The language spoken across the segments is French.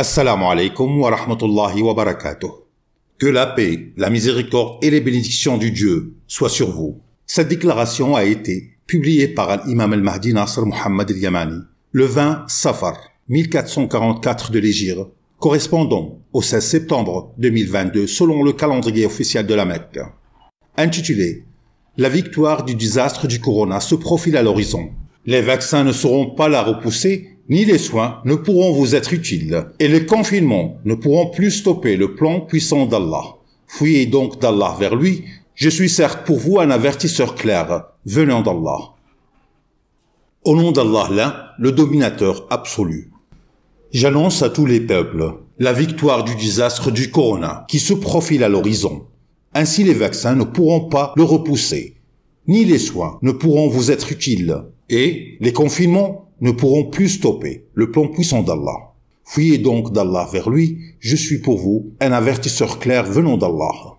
Assalamu alaikum wa rahmatullahi wa barakatuh. Que la paix, la miséricorde et les bénédictions du Dieu soient sur vous. Cette déclaration a été publiée par l'imam al-Mahdi Nasr Muhammad al-Yamani le 20 Safar 1444 de l'Hégire, correspondant au 16 septembre 2022 selon le calendrier officiel de la Mecque. Intitulé « La victoire du désastre du corona se profile à l'horizon. Les vaccins ne sauront pas la repousser, ni les soins ne pourront vous être utiles, et les confinements ne pourront plus stopper le plan puissant d'Allah. Fuyez donc d'Allah vers lui, je suis certes pour vous un avertisseur clair, venant d'Allah. Au nom d'Allah l'un, le dominateur absolu. J'annonce à tous les peuples la victoire du désastre du corona qui se profile à l'horizon. Ainsi les vaccins ne pourront pas le repousser, ni les soins ne pourront vous être utiles, et les confinements ne pourront plus stopper le plan puissant d'Allah. Fuyez donc d'Allah vers lui, je suis pour vous un avertisseur clair venant d'Allah.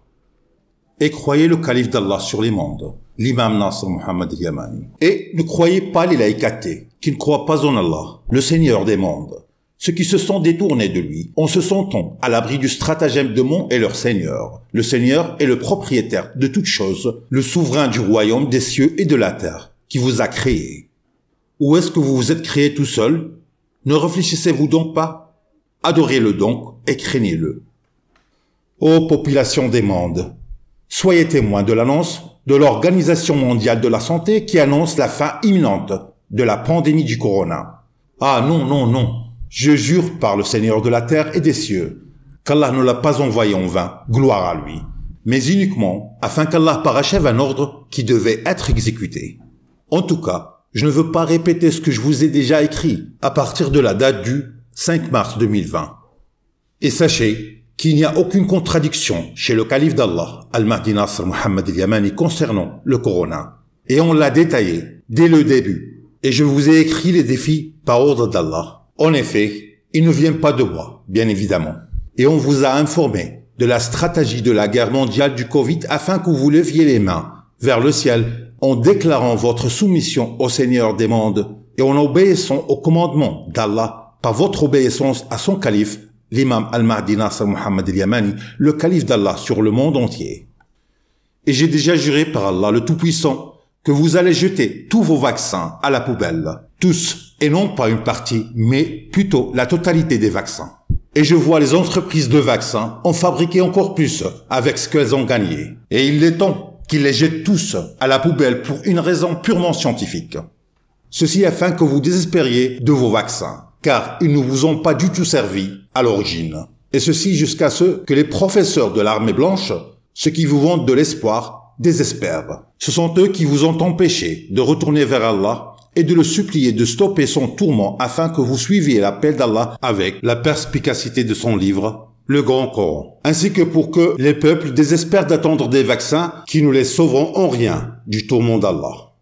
Et croyez le calife d'Allah sur les mondes, l'imam Nasr Muhammad al-Yamani. Et ne croyez pas les laïcs athées, qui ne croient pas en Allah, le Seigneur des mondes, ceux qui se sont détournés de lui, en se sentant à l'abri du stratagème de Mon et leur Seigneur. Le Seigneur est le propriétaire de toutes choses, le souverain du royaume des cieux et de la terre, qui vous a créé. Ou est-ce que vous vous êtes créé tout seul? Ne réfléchissez-vous donc pas? Adorez-le donc et craignez-le. Ô population des mondes, soyez témoins de l'annonce de l'Organisation mondiale de la santé qui annonce la fin imminente de la pandémie du corona. Ah non, non, non, je jure par le Seigneur de la terre et des cieux qu'Allah ne l'a pas envoyé en vain, gloire à lui, mais uniquement afin qu'Allah parachève un ordre qui devait être exécuté. En tout cas, je ne veux pas répéter ce que je vous ai déjà écrit à partir de la date du 5 mars 2020. Et sachez qu'il n'y a aucune contradiction chez le calife d'Allah, Al-Mahdi Nasr Muhammad al-Yamani, concernant le corona. Et on l'a détaillé dès le début. Et je vous ai écrit les défis par ordre d'Allah. En effet, ils ne viennent pas de moi, bien évidemment. Et on vous a informé de la stratégie de la guerre mondiale du Covid afin que vous leviez les mains vers le ciel en déclarant votre soumission au Seigneur des mondes et en obéissant au commandement d'Allah par votre obéissance à son calife, l'imam al-Mahdi Nasr Muhammad al-Yamani, le calife d'Allah sur le monde entier. Et j'ai déjà juré par Allah le Tout-Puissant que vous allez jeter tous vos vaccins à la poubelle, tous, et non pas une partie, mais plutôt la totalité des vaccins. Et je vois les entreprises de vaccins en fabriquer encore plus avec ce qu'elles ont gagné. Et il est temps qu'ils les jettent tous à la poubelle pour une raison purement scientifique. Ceci afin que vous désespériez de vos vaccins, car ils ne vous ont pas du tout servi à l'origine. Et ceci jusqu'à ce que les professeurs de l'armée blanche, ceux qui vous vendent de l'espoir, désespèrent. Ce sont eux qui vous ont empêché de retourner vers Allah et de le supplier de stopper son tourment afin que vous suiviez l'appel d'Allah avec la perspicacité de son livre, le Grand Coran, ainsi que pour que les peuples désespèrent d'attendre des vaccins qui ne les sauveront en rien du tourment d'Allah.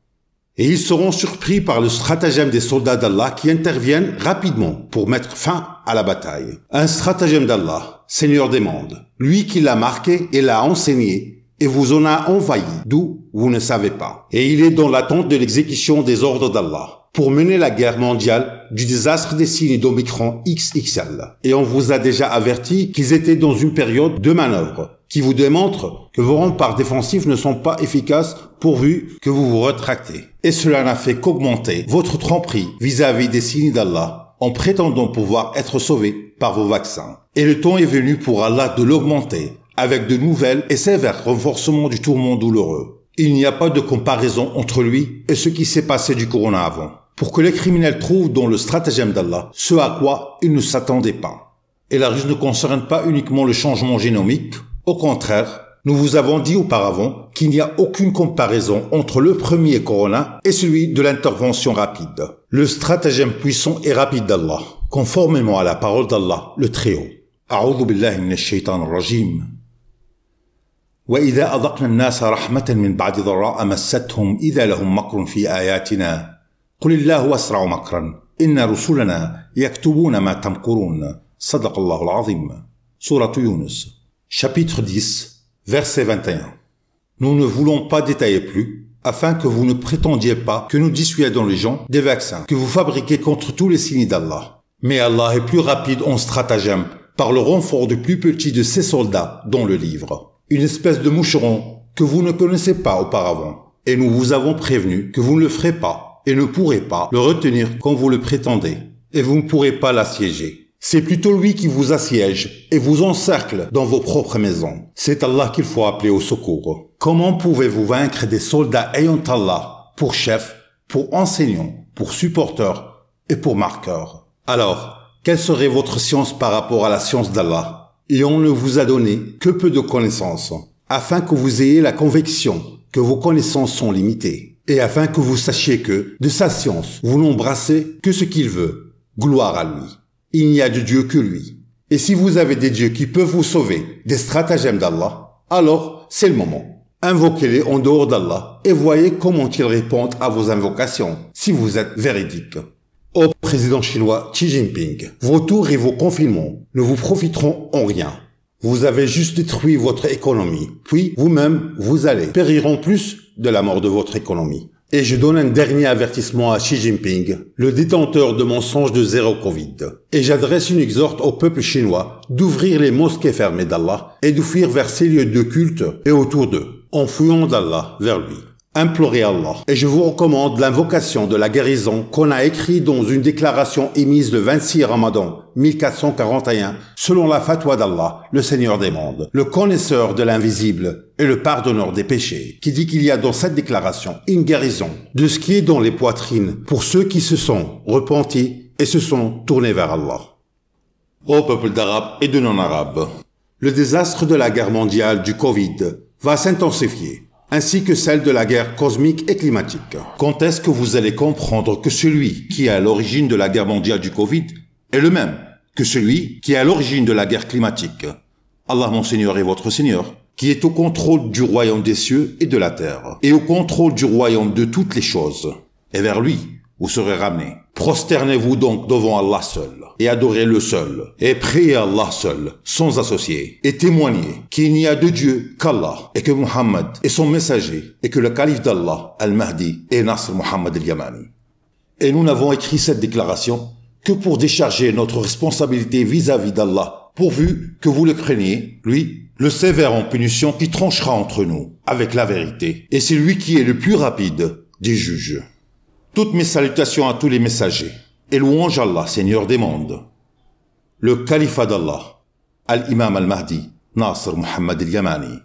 Et ils seront surpris par le stratagème des soldats d'Allah qui interviennent rapidement pour mettre fin à la bataille. Un stratagème d'Allah, Seigneur des mondes, lui qui l'a marqué et l'a enseigné et vous en a envahi, d'où vous ne savez pas. Et il est dans l'attente de l'exécution des ordres d'Allah pour mener la guerre mondiale du désastre des signes d'Omicron XXL. Et on vous a déjà averti qu'ils étaient dans une période de manœuvre qui vous démontre que vos remparts défensifs ne sont pas efficaces pourvu que vous vous rétractez. Et cela n'a fait qu'augmenter votre tromperie vis-à-vis des signes d'Allah en prétendant pouvoir être sauvé par vos vaccins. Et le temps est venu pour Allah de l'augmenter avec de nouvelles et sévères renforcements du tourment douloureux. Il n'y a pas de comparaison entre lui et ce qui s'est passé du corona avant, pour que les criminels trouvent dans le stratagème d'Allah ce à quoi ils ne s'attendaient pas. Et la ruse ne concerne pas uniquement le changement génomique. Au contraire, nous vous avons dit auparavant qu'il n'y a aucune comparaison entre le premier corona et celui de l'intervention rapide. Le stratagème puissant et rapide d'Allah, conformément à la parole d'Allah, le Très-Haut. A'udhu billahi minash shaitanir rajim. وَإِذَا أَذَقْنَا النَّاسَ رَحْمَةً مِنْ بَعْدِ ضَرَّاءٍ مَسَّتْهُمْ إِذَا لَهُمْ مَكْرٌ فِي آيَاتِنَا قُلِ اللَّهُ أَسْرَعُ مَكْرًا إِنَّ رُسُلَنَا يَكْتُبُونَ مَا تَمْكُرُونَ صدق الله العظيم. Sourate Yunus, chapitre 10, verset 21. Nous ne voulons pas détailler plus, afin que vous ne prétendiez pas que nous dissuadons les gens des vaccins que vous fabriquez contre tous les signes d'Allah. Mais Allah est plus rapide en stratagème par le renfort du plus petit de ses soldats dans le livre. Une espèce de moucheron que vous ne connaissez pas auparavant. Et nous vous avons prévenu que vous ne le ferez pas et ne pourrez pas le retenir comme vous le prétendez. Et vous ne pourrez pas l'assiéger. C'est plutôt lui qui vous assiège et vous encercle dans vos propres maisons. C'est Allah qu'il faut appeler au secours. Comment pouvez-vous vaincre des soldats ayant Allah pour chef, pour enseignant, pour supporteur et pour marqueur? Alors, quelle serait votre science par rapport à la science d'Allah? Et on ne vous a donné que peu de connaissances, afin que vous ayez la conviction que vos connaissances sont limitées, et afin que vous sachiez que, de sa science, vous n'embrassez que ce qu'il veut. Gloire à lui. Il n'y a de Dieu que lui. Et si vous avez des dieux qui peuvent vous sauver des stratagèmes d'Allah, alors c'est le moment. Invoquez-les en dehors d'Allah et voyez comment ils répondent à vos invocations, si vous êtes véridique. Ô président chinois Xi Jinping, vos tours et vos confinements ne vous profiteront en rien. Vous avez juste détruit votre économie, puis vous-même, vous allez périr en plus de la mort de votre économie. Et je donne un dernier avertissement à Xi Jinping, le détenteur de mensonges de zéro Covid. Et j'adresse une exhorte au peuple chinois d'ouvrir les mosquées fermées d'Allah et de fuir vers ces lieux de culte et autour d'eux, en fuyant d'Allah vers lui. Implorez Allah. Et je vous recommande l'invocation de la guérison qu'on a écrite dans une déclaration émise le 26 Ramadan 1441 selon la fatwa d'Allah, le Seigneur des mondes, le connaisseur de l'invisible et le pardonneur des péchés, qui dit qu'il y a dans cette déclaration une guérison de ce qui est dans les poitrines pour ceux qui se sont repentis et se sont tournés vers Allah. Ô peuple d'Arabes et de non-Arabes, le désastre de la guerre mondiale du Covid va s'intensifier, ainsi que celle de la guerre cosmique et climatique. Quand est-ce que vous allez comprendre que celui qui est à l'origine de la guerre mondiale du Covid est le même que celui qui est à l'origine de la guerre climatique? Allah mon Seigneur est votre Seigneur, qui est au contrôle du royaume des cieux et de la terre, et au contrôle du royaume de toutes les choses. Et vers lui, vous serez ramenés. Prosternez-vous donc devant Allah seul, et adorez-le seul, et priez Allah seul, sans associé, et témoignez qu'il n'y a de Dieu qu'Allah, et que Muhammad est son messager, et que le calife d'Allah, Al-Mahdi, est Nasr Muhammad al-Yamani. Et nous n'avons écrit cette déclaration que pour décharger notre responsabilité vis-à-vis d'Allah, pourvu que vous le craigniez, lui, le sévère en punition qui tranchera entre nous, avec la vérité, et c'est lui qui est le plus rapide des juges. Toutes mes salutations à tous les messagers, et louange Allah, Seigneur des mondes. Le califat d'Allah, Al-Imam Al-Mahdi, Nasr Muhammad al-Yamani.